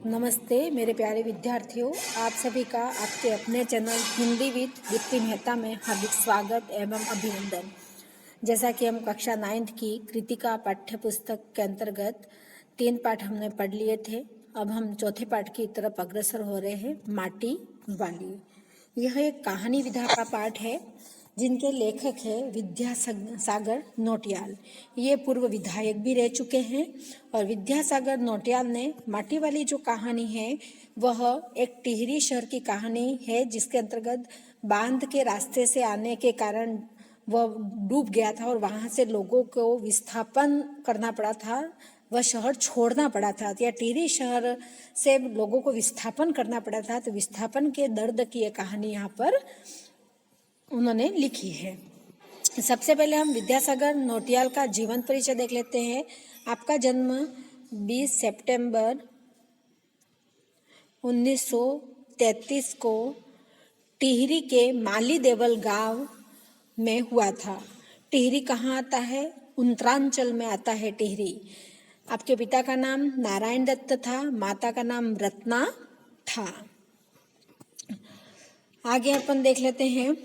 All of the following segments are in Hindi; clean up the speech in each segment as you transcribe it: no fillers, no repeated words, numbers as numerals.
नमस्ते मेरे प्यारे विद्यार्थियों, आप सभी का आपके अपने चैनल हिंदी विद दीप्ति मेहता में हार्दिक स्वागत एवं अभिनंदन। जैसा कि हम कक्षा 9th की कृतिका पाठ्य पुस्तक के अंतर्गत 3 पाठ हमने पढ़ लिए थे। अब हम चौथे पाठ की तरफ अग्रसर हो रहे हैं, माटी वाली। यह एक कहानी विधा का पाठ है जिनके लेखक है विद्यासागर नौटियाल। ये पूर्व विधायक भी रह चुके हैं और विद्यासागर नौटियाल ने माटी वाली जो कहानी है वह एक टिहरी शहर की कहानी है, जिसके अंतर्गत बांध के रास्ते से आने के कारण वह डूब गया था और वहाँ से लोगों को विस्थापन करना पड़ा था, वह शहर छोड़ना पड़ा था या टिहरी शहर से लोगों को विस्थापन करना पड़ा था। तो विस्थापन के दर्द की ये कहानी यहाँ पर उन्होंने लिखी है। सबसे पहले हम विद्यासागर नौटियाल का जीवन परिचय देख लेते हैं। आपका जन्म 20 सितंबर 1933 को टिहरी के माली देवल गांव में हुआ था। टिहरी कहाँ आता है? उत्तरांचल में आता है टिहरी। आपके पिता का नाम नारायण दत्त था, माता का नाम रत्ना था। आगे अपन देख लेते हैं।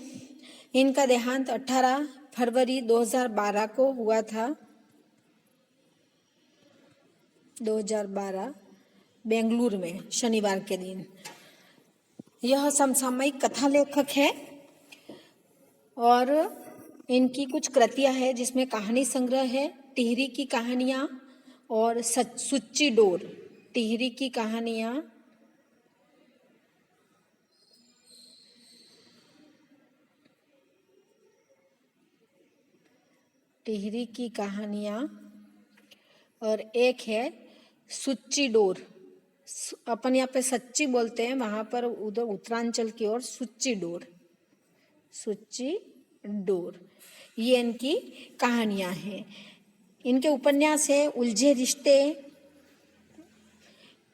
इनका देहांत 18 फरवरी 2012 को हुआ था। 2012 बेंगलुरु में शनिवार के दिन। यह समसामयिक कथा लेखक है और इनकी कुछ कृतियां हैं जिसमें कहानी संग्रह है, टिहरी की कहानियां और सुच्ची डोर। टिहरी की कहानियां और एक है सुच्ची डोर। अपन यहाँ पे सच्ची बोलते हैं, वहां पर उधर उत्तरांचल की ओर सुच्ची डोर। ये इनकी कहानियां हैं। इनके उपन्यास है उलझे रिश्ते,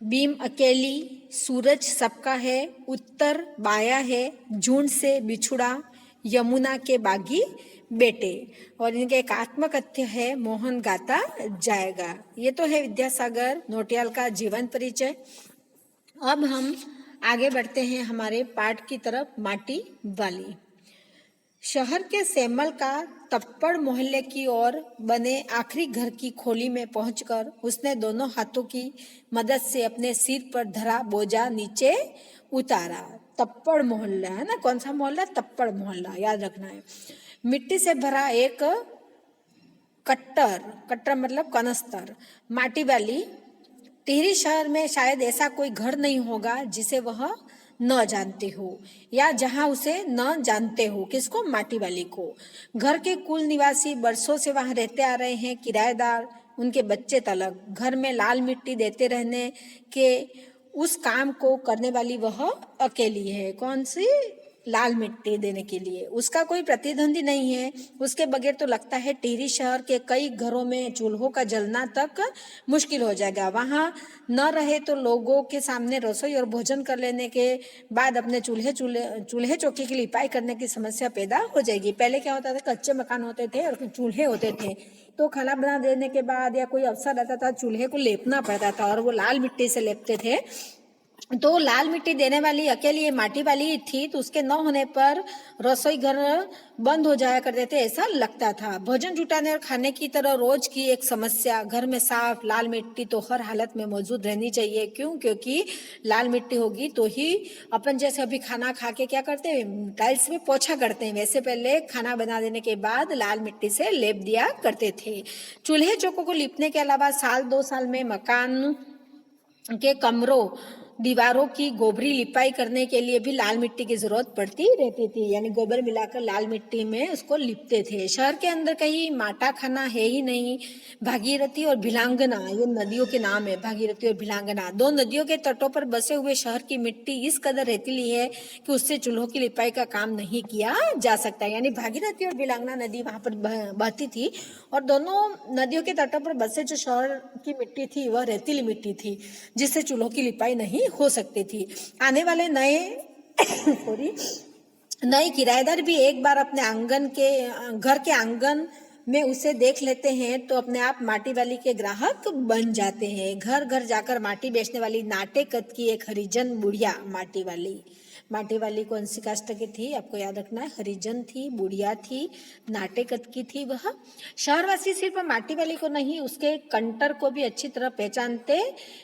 बीम अकेली, सूरज सबका है, उत्तर बाया है, झुंड से बिछुड़ा, यमुना के बागी बेटे। और इनके एक आत्मकथ्य है मोहन गाता जाएगा। ये तो है विद्यासागर नौटियाल का जीवन परिचय। अब हम आगे बढ़ते हैं हमारे पाठ की तरफ, माटी वाली। शहर के सेमल का तप्पड़ मोहल्ले की ओर बने आखिरी घर की खोली में पहुंचकर उसने दोनों हाथों की मदद से अपने सिर पर धरा बोझा नीचे उतारा। तप्पड़ मोहल्ला है ना, कौन सा मोहल्ला? तप्पड़ मोहल्ला, याद रखना है। मिट्टी से भरा एक कट्टर मतलब कनस्तर माटी वाली। टिहरी शहर में शायद ऐसा कोई घर नहीं होगा जिसे वह न जानते हो या जहां उसे न जानते हो। किसको? माटी वाली को। घर के कुल निवासी बरसों से वहां रहते आ रहे हैं, किराएदार, उनके बच्चे तलक। घर में लाल मिट्टी देते रहने के उस काम को करने वाली वह अकेली है। कौन सी? लाल मिट्टी देने के लिए उसका कोई प्रतिद्वंदी नहीं है। उसके बगैर तो लगता है टिहरी शहर के कई घरों में चूल्हों का जलना तक मुश्किल हो जाएगा। वहां न रहे तो लोगों के सामने रसोई और भोजन कर लेने के बाद अपने चूल्हे चौकी की लिपाई करने की समस्या पैदा हो जाएगी। पहले क्या होता था, कच्चे मकान होते थे और चूल्हे होते थे, तो खाना बना देने के बाद या कोई अवसर आता था चूल्हे को लेपना पड़ता था और वो लाल मिट्टी से लेपते थे। तो लाल मिट्टी देने वाली अकेली माटी वाली थी, तो उसके न होने पर रसोई घर बंद हो जाया करते थे, ऐसा लगता था। भोजन जुटाने और खाने की तरह रोज की एक समस्या, घर में साफ लाल मिट्टी तो हर हालत में मौजूद रहनी चाहिए। क्यों? क्योंकि लाल मिट्टी होगी तो ही अपन जैसे अभी खाना खा के क्या करते हैं, टाइल्स में पोछा करते हैं, वैसे पहले खाना बना देने के बाद लाल मिट्टी से लेप दिया करते थे। चूल्हे चौकों को लिपने के अलावा साल 2 साल में मकान के कमरों दीवारों की गोबरी लिपाई करने के लिए भी लाल मिट्टी की जरूरत पड़ती रहती थी, यानी गोबर मिलाकर लाल मिट्टी में उसको लिपते थे। शहर के अंदर कहीं माटा खाना है ही नहीं। भागीरथी और भिलांगना, ये नदियों के नाम है, भागीरथी और भिलांगना। 2 नदियों के तटों पर बसे हुए शहर की मिट्टी इस कदर रेतीली है कि उससे चूल्हों की लिपाई का काम नहीं किया जा सकता। यानी भागीरथी और भिलांगना नदी वहां पर बहती थी और दोनों नदियों के तटों पर बसे जो शहर की मिट्टी थी वह रेतीली मिट्टी थी, जिससे चूल्हों की लिपाई नहीं हो सकती थी। आने वाले नए किराएदार भी एक बार अपने घर के आंगन में उसे देख लेते हैं तो अपने आप माटी वाली के ग्राहक बन जाते हैं। घर घर जाकर माटी बेचने वाली नाटे कद की एक हरिजन बुढ़िया माटी वाली कौन सी कास्ट की थी आपको याद रखना है, हरिजन थी, बुढ़िया थी, नाटे कद की थी वह। शहरवासी सिर्फ माटी वाली को नहीं उसके कंटर को भी अच्छी तरह पहचानते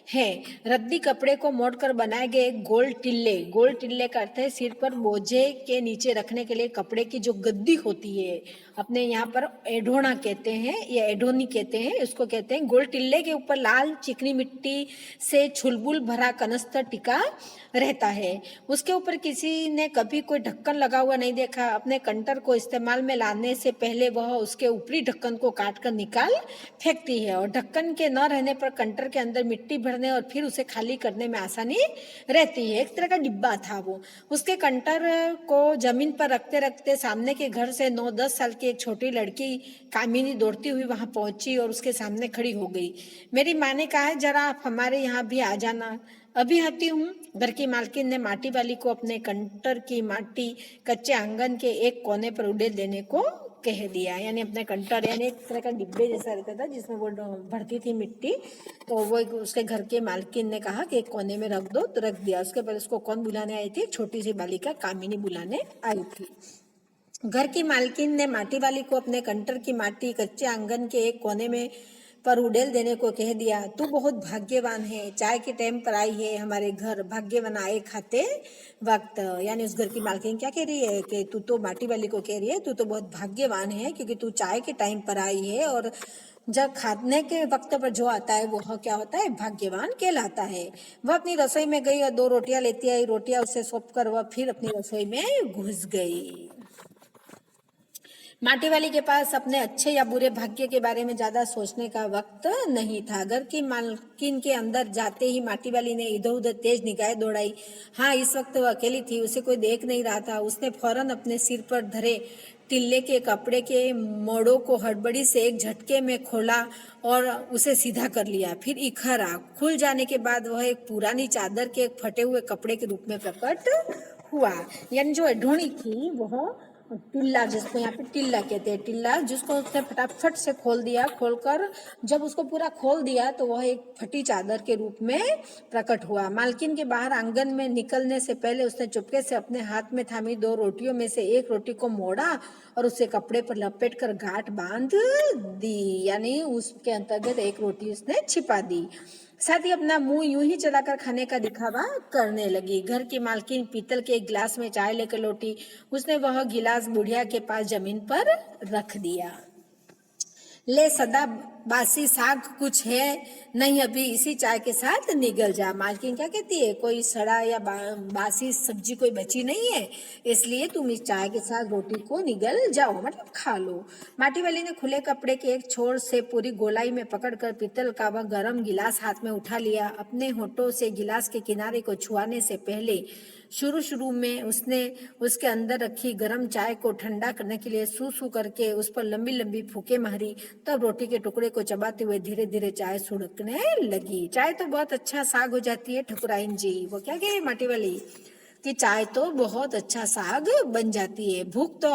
हैं। रद्दी कपड़े को मोड़कर बनाए गए गोल टिल्ले का अर्थ है सिर पर बोझे के नीचे रखने के लिए कपड़े की जो गद्दी होती है, अपने यहाँ पर एढोना कहते हैं या एढोनी कहते हैं, उसको कहते हैं। गोल टिल्ले के ऊपर लाल चिकनी मिट्टी से छुलबुल भरा कनस्तर टिका रहता है। उसके ऊपर किसी ने कभी कोई ढक्कन लगा हुआ नहीं देखा। अपने कंटर को इस्तेमाल में लाने से पहले वह उसके ऊपरी ढक्कन को काट कर निकाल फेंकती है और ढक्कन के न रहने पर कंटर के अंदर मिट्टी भरने और फिर उसे खाली करने में आसानी रहती है। एक तरह का डिब्बा था वो। उसके कंटर को जमीन पर रखते रखते सामने के घर से 9-10 साल की एक छोटी लड़की कामिनी दौड़ती हुई वहां पहुंची और उसके सामने खड़ी हो गई। मेरी माँ ने कहा है जरा आप हमारे यहाँ भी आ जाना, अभी आती हूँ। घर की मालकिन ने माटी वाली को अपने कंटर की माटी कच्चे आंगन के एक कोने पर उड़ेल देने को कह दिया। यानी अपने कंटर यानी एक तरह का डिब्बे जैसा रहता था जिसमें वो भरती थी मिट्टी, तो वो उसके घर के मालकिन ने कहा कि एक कोने में रख दो, तो रख दिया। उसके बाद उसको कौन बुलाने आई थी? छोटी सी बालिका कामिनी बुलाने आई थी। घर की मालकिन ने माटी वाली को अपने कंटर की माटी कच्चे आंगन के एक कोने में पर उड़ेल देने को कह दिया। तू बहुत भाग्यवान है, चाय के टाइम पर आई है हमारे घर, भाग्य बनाए खाते वक्त। यानी उस घर की मालकिन क्या कह रही है कि तू तो माटी वाली को कह रही है तू तो बहुत भाग्यवान है क्योंकि तू चाय के टाइम पर आई है, और जब खाने के वक्त पर जो आता है वो क्या होता है? भाग्यवान कहलाता है। वह अपनी रसोई में गई और 2 रोटियां लेती आई। रोटियां उसे सौंप कर वह फिर अपनी रसोई में घुस गई। माटी वाली के पास अपने अच्छे या बुरे भाग्य के बारे में ज्यादा सोचने का वक्त नहीं था। घर की मालकिन के अंदर जाते ही माटी वाली ने इधर उधर तेज निगाहें दौड़ाई। हाँ, इस वक्त वो अकेली थी, उसे कोई देख नहीं रहा था। उसने फौरन अपने सिर पर धरे टिल्ले के कपड़े के मोड़ों को हड़बड़ी से एक झटके में खोला और उसे सीधा कर लिया। फिर इखरा खुल जाने के बाद वह एक पुरानी चादर के एक फटे हुए कपड़े के रूप में प्रकट हुआ। यानी जो ढोणी थी वह टिल्ला, जिसको यहाँ पे टिल्ला कहते हैं, टिल्ला जिसको उसने फटाफट से खोल दिया। खोलकर जब उसको पूरा खोल दिया तो वह एक फटी चादर के रूप में प्रकट हुआ। मालकिन के बाहर आंगन में निकलने से पहले उसने चुपके से अपने हाथ में थामी 2 रोटियों में से एक रोटी को मोड़ा और उसे कपड़े पर लपेट कर गांठ बांध दी। यानी उसके अंतर्गत एक रोटी उसने छिपा दी। साथ ही अपना मुंह यूं ही चलाकर खाने का दिखावा करने लगी। घर की मालकिन पीतल के एक गिलास में चाय लेकर लौटी। उसने वह गिलास बुढ़िया के पास जमीन पर रख दिया। ले सदा बासी साग कुछ है नहीं, अभी इसी चाय के साथ निगल जा। मालकिन क्या कहती है? कोई सड़ा या बासी सब्जी कोई बची नहीं है, इसलिए तुम इस चाय के साथ रोटी को निगल जाओ, मतलब खा लो। माटी वाली ने खुले कपड़े के एक छोर से पूरी गोलाई में पकड़कर पीतल का वह गर्म गिलास हाथ में उठा लिया। अपने होठों से गिलास के किनारे को छुआने से पहले शुरू में उसने उसके अंदर रखी गर्म चाय को ठंडा करने के लिए सू करके उस पर लंबी लंबी फूके मारी। तब रोटी के टुकड़े को चबाते हुए धीरे धीरे चाय सुड़कने लगी। चाय तो बहुत अच्छा साग हो जाती है ठकुराइन जी। वो क्या कहे माटी वाली कि चाय तो बहुत अच्छा साग बन जाती है। भूख तो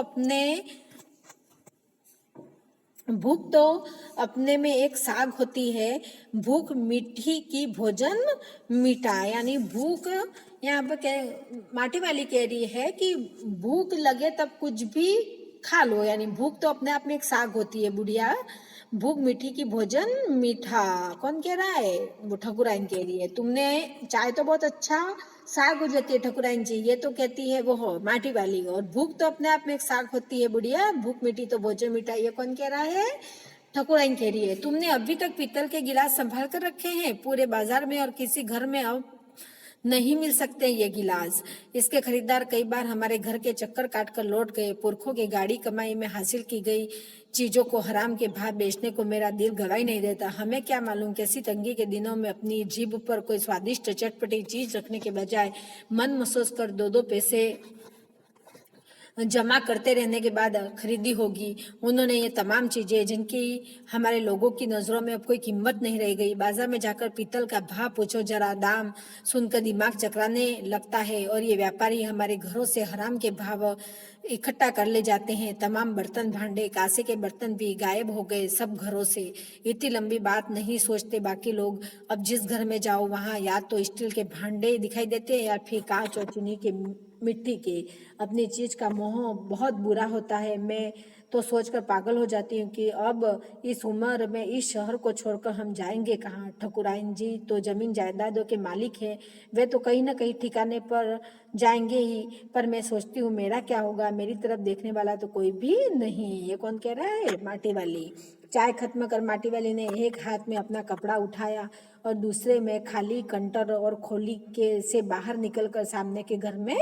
अपने में एक साग होती है। भूख मीठी की भोजन मीठा। यानी भूख यहाँ पर माटी वाली कह रही है कि भूख लगे तब कुछ भी खा लो। यानी भूख तो अपने आप में एक साग होती है बुढ़िया। भूख मीठी की भोजन मीठा। कौन कह रहा है? वो ठकुराइन कह रही है। तुमने चाय तो बहुत अच्छा साग हो जाती है ठकुराइन जी, ये तो कहती है वो हो माटी वाली। और भूख तो अपने आप में एक साग होती है बुढ़िया, भूख मीठी तो भोजन मीठा। ये कौन कह रहा है? ठकुराइन कह रही है। तुमने अभी तक पीतल के गिलास संभाल कर रखे हैं, पूरे बाजार में और किसी घर में अब नहीं मिल सकते ये गिलास। इसके खरीदार कई बार हमारे घर के चक्कर काट कर लौट गए। पुरखों की गाड़ी कमाई में हासिल की गई चीजों को हराम के भाव बेचने को मेरा दिल गवाही नहीं देता। हमें क्या मालूम कैसी तंगी के दिनों में अपनी जीभ पर कोई स्वादिष्ट चटपटी चीज रखने के बजाय मन महसूस कर 2-2 पैसे जमा करते रहने के बाद खरीदी होगी। उन्होंने ये तमाम चीज़ें जिनकी हमारे लोगों की नज़रों में अब कोई कीमत नहीं रह गई। बाजार में जाकर पीतल का भाव पूछो जरा, दाम सुनकर दिमाग चकराने लगता है। और ये व्यापारी हमारे घरों से हराम के भाव इकट्ठा कर ले जाते हैं। तमाम बर्तन भांडे कांसे के बर्तन भी गायब हो गए सब घरों से। इतनी लंबी बात नहीं सोचते बाकी लोग। अब जिस घर में जाओ वहाँ या तो स्टील के भांडे दिखाई देते हैं या फिर कांच और चीनी के मिट्टी के। अपनी चीज का मोह बहुत बुरा होता है। मैं तो सोचकर पागल हो जाती हूँ कि अब इस उम्र में इस शहर को छोड़कर हम जाएंगे कहाँ। ठकुराइन जी तो जमीन जायदादों के मालिक हैं, वे तो कहीं ना कहीं ठिकाने पर जाएंगे ही। पर मैं सोचती हूँ मेरा क्या होगा, मेरी तरफ देखने वाला तो कोई भी नहीं। ये कौन कह रहा है? माटी वाली। चाय खत्म कर माटी वाली ने एक हाथ में अपना कपड़ा उठाया और दूसरे में खाली कंटर और खोली के से बाहर निकलकर सामने के घर में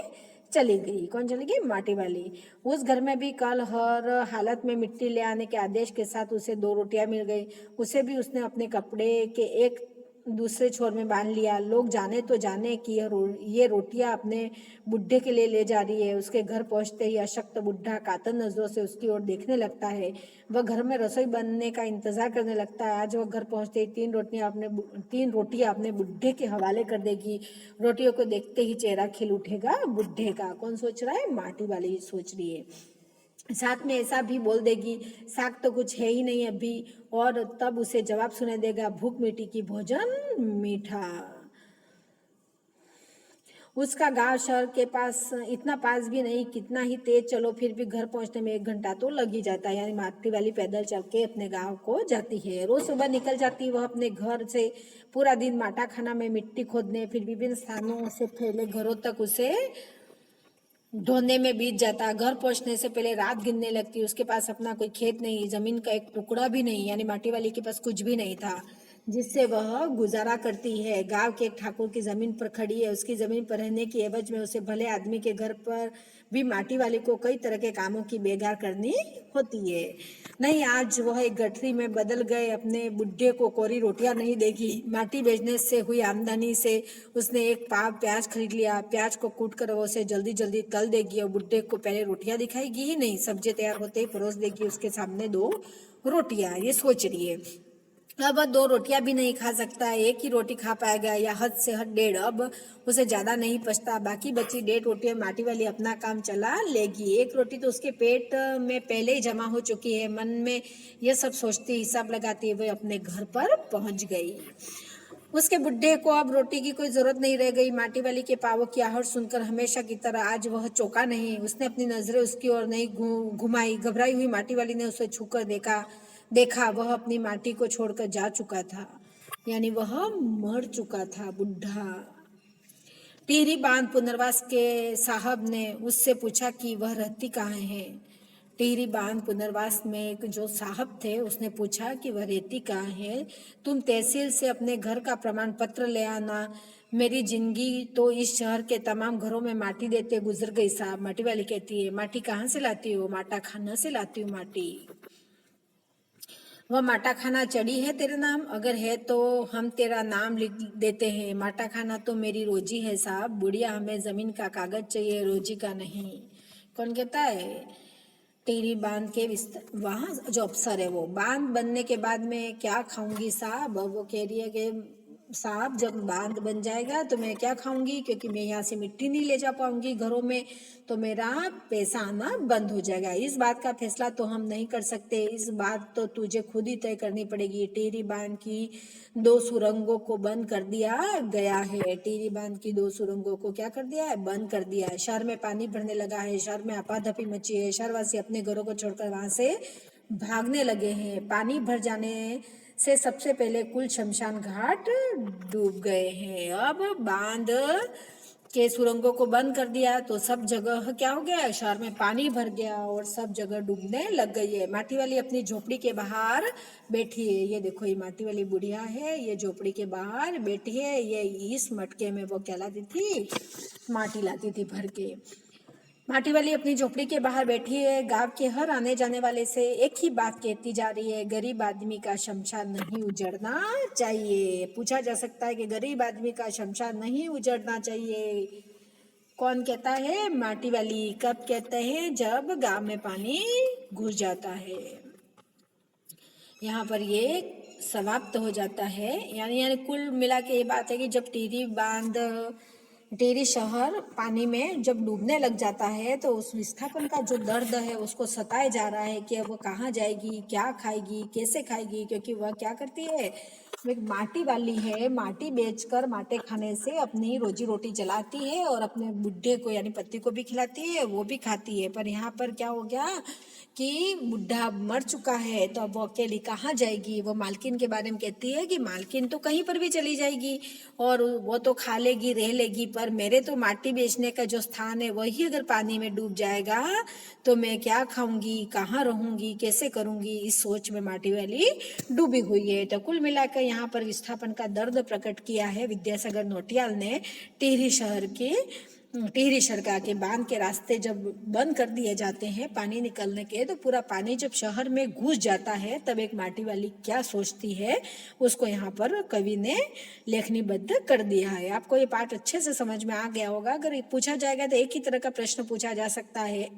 चली गई। कौन चली गई? माटी वाली। उस घर में भी कल हर हालत में मिट्टी ले आने के आदेश के साथ उसे 2 रोटियां मिल गई। उसे भी उसने अपने कपड़े के एक दूसरे छोर में बांध लिया। लोग जाने तो जाने कि ये रोटियां अपने बुढ़े के लिए ले जा रही है। उसके घर पहुंचते ही अशक्त बुढ़ा कातर नजरों से उसकी ओर देखने लगता है। वह घर में रसोई बनने का इंतजार करने लगता है। आज वह घर पहुंचते ही 3 रोटियां अपने बुढ़े के हवाले कर देगी। रोटियों को देखते ही चेहरा खिल उठेगा बुढ़े का। कौन सोच रहा है? माटी वाली सोच रही है। साथ में ऐसा भी बोल देगी, साग तो कुछ है ही नहीं अभी। और तब उसे जवाब सुनाई देगा, भूख मिट्टी की भोजन मीठा। उसका गांव शहर के पास इतना पास भी नहीं, कितना ही तेज चलो फिर भी घर पहुंचने में 1 घंटा तो लग ही जाता है। यानी माटी वाली पैदल चल के अपने गांव को जाती है। रोज सुबह निकल जाती वह अपने घर से। पूरा दिन माटा खाना में मिट्टी खोदने फिर विभिन्न स्थानों से फैले घरों तक उसे ढोने में बीत जाता। घर पहुंचने से पहले रात गिनने लगती। उसके पास अपना कोई खेत नहीं, जमीन का एक टुकड़ा भी नहीं। यानी माटी वाली के पास कुछ भी नहीं था जिससे वह गुजारा करती है। गांव के एक ठाकुर की जमीन पर खड़ी है। उसकी जमीन पर रहने की एवज में उसे भले आदमी के घर पर भी माटी वाली को कई तरह के कामों की बेगार करनी होती है। नहीं, आज वह एक गठरी में बदल गए अपने बुढ़े को कोरी रोटियां नहीं देगी। माटी बेचने से हुई आमदनी से उसने एक पाव प्याज खरीद लिया। प्याज को कूट कर वो उसे जल्दी जल्दी तल देगी और बुढ़े को पहले रोटियां दिखाएगी ही नहीं, सब्जी तैयार होते ही परोस देगी उसके सामने 2 रोटियां। ये सोच रही है। अब 2 रोटियां भी नहीं खा सकता, एक ही रोटी खा पाएगा या हद से हद 1.5। अब उसे ज्यादा नहीं पछता। बाकी बची 1.5 रोटियां माटी वाली अपना काम चला लेगी। 1 रोटी तो उसके पेट में पहले ही जमा हो चुकी है। मन में यह सब सोचती हिसाब लगाती है वह अपने घर पर पहुंच गई। उसके बुढ़े को अब रोटी की कोई जरूरत नहीं रह गई। माटी वाली के पावों की आहट सुनकर हमेशा की तरह आज वह चौंका नहीं। उसने अपनी नजरें उसकी ओर नहीं घुमाई। घबराई हुई माटी वाली ने उसे छूकर देखा वह अपनी माटी को छोड़कर जा चुका था। यानी वह मर चुका था बुढ़ा। टिहरी बांध पुनर्वास के साहब ने उससे पूछा कि वह रहती कहाँ है। टिहरी बांध पुनर्वास में एक जो साहब थे उसने पूछा कि वह रहती कहाँ है। तुम तहसील से अपने घर का प्रमाण पत्र ले आना। मेरी जिंदगी तो इस शहर के तमाम घरों में माटी देते गुजर गई साहब। माटी वाली कहती है, माटी कहाँ से लाती हो? माटा खाना से लाती हूँ माटी। वह माटा खाना चढ़ी है तेरे नाम? अगर है तो हम तेरा नाम लिख देते हैं। माटा खाना तो मेरी रोजी है साहब। बुढ़िया, हमें जमीन का कागज चाहिए, रोजी का नहीं। कौन कहता है? टिहरी बांध के वहाँ जो अफसर है वो। बांध बनने के बाद में क्या खाऊंगी साहब? वो कह रही है कि साहब जब बांध बन जाएगा तो मैं क्या खाऊंगी, क्योंकि मैं यहाँ से मिट्टी नहीं ले जा पाऊंगी घरों में, तो मेरा पैसा आना बंद हो जाएगा। इस बात का फैसला तो हम नहीं कर सकते, इस बात तो तुझे खुद ही तय करनी पड़ेगी। टिहरी बांध की 2 सुरंगों को बंद कर दिया गया है। टिहरी बांध की 2 सुरंगों को क्या कर दिया है? बंद कर दिया है। शहर में पानी भरने लगा है। शहर में आपाधापी मची है। शहरवासी अपने घरों को छोड़कर वहां से भागने लगे हैं। पानी भर जाने से सबसे पहले कुल शमशान घाट डूब गए हैं। अब बांध के सुरंगों को बंद कर दिया तो सब जगह क्या हो गया? शहर में पानी भर गया और सब जगह डूबने लग गई है। माटी वाली अपनी झोपड़ी के बाहर बैठी है। ये देखो, ये माटी वाली बुढ़िया है, ये झोपड़ी के बाहर बैठी है। ये इस मटके में वो क्या लाती थी? माटी लाती थी भर के। माटी वाली अपनी झोपड़ी के बाहर बैठी है। गांव के हर आने जाने वाले से एक ही बात कहती जा रही है, गरीब आदमी का शमशान नहीं उजड़ना चाहिए। पूछा जा सकता है कि गरीब आदमी का शमशान नहीं उजड़ना चाहिए, कौन कहता है? माटी वाली। कब कहते हैं? जब गांव में पानी घुस जाता है। यहाँ पर ये समाप्त हो जाता है। यानी कुल मिला के ये बात है कि जब टिहरी शहर पानी में जब डूबने लग जाता है तो उस विस्थापन का जो दर्द है उसको सताए जा रहा है कि अब वो कहाँ जाएगी, क्या खाएगी, कैसे खाएगी, क्योंकि वह क्या करती है, वो एक माटी वाली है। माटी बेचकर माटे खाने से अपनी रोजी रोटी चलाती है और अपने बुढ़े को यानी पति को भी खिलाती है, वो भी खाती है। पर यहाँ पर क्या हो गया कि बुढ़ा मर चुका है तो अब वो अकेली कहाँ जाएगी। वो मालकिन के बारे में कहती है कि मालकिन तो कहीं पर भी चली जाएगी और वो तो खा लेगी, रह लेगी, पर मेरे तो माटी बेचने का जो स्थान है वही अगर पानी में डूब जाएगा तो मैं क्या खाऊंगी, कहाँ रहूंगी, कैसे करूंगी, इस सोच में माटी वाली डूबी हुई है। तो कुल मिलाकर यहाँ पर विस्थापन का दर्द प्रकट किया है विद्यासागर नौटियाल ने। टिहरी सड़का के बांध के रास्ते जब बंद कर दिए जाते हैं पानी निकलने के, तो पूरा पानी जब शहर में घुस जाता है तब एक माटी वाली क्या सोचती है उसको यहाँ पर कवि ने लेखनीबद्ध कर दिया है। आपको ये पाठ अच्छे से समझ में आ गया होगा। अगर पूछा जाएगा तो एक ही तरह का प्रश्न पूछा जा सकता है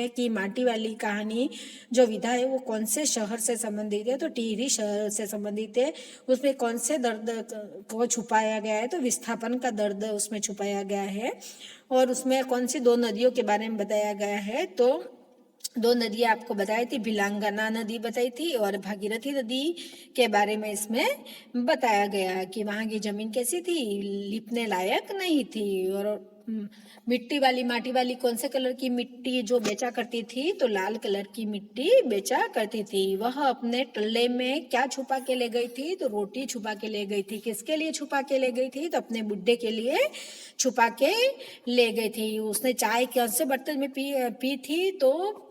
कि माटी वाली कहानी जो विधा है वो कौन से शहर से संबंधित है, तो टिहरी शहर से संबंधित है। उसमें कौन से दर्द को छुपाया गया है, तो विस्थापन का दर्द उसमें छुपाया गया है। और उसमें कौन सी दो नदियों के बारे में बताया गया है, तो दो नदियां आपको बताई थी, भिलांगना नदी बताई थी और भागीरथी नदी के बारे में इसमें बताया गया कि वहाँ की जमीन कैसी थी, लिपने लायक नहीं थी। और माटी वाली कौन से कलर की मिट्टी जो बेचा करती थी, तो लाल कलर की मिट्टी बेचा करती थी। वह अपने टल्ले में क्या छुपा के ले गई थी, तो रोटी छुपा के ले गई थी। किसके लिए छुपा के ले गई थी, तो अपने बुड्ढे के लिए छुपा के ले गई थी। उसने चाय कौन से बर्तन में पी थी, तो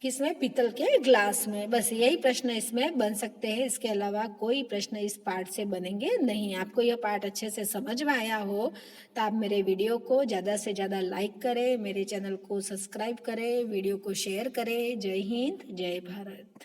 किसमें, पीतल के ग्लास में। बस यही प्रश्न इसमें बन सकते हैं, इसके अलावा कोई प्रश्न इस पाठ से बनेंगे नहीं। आपको यह पाठ अच्छे से समझ में आया हो तो आप मेरे वीडियो को ज़्यादा से ज़्यादा लाइक करें, मेरे चैनल को सब्सक्राइब करें, वीडियो को शेयर करें। जय हिंद, जय भारत।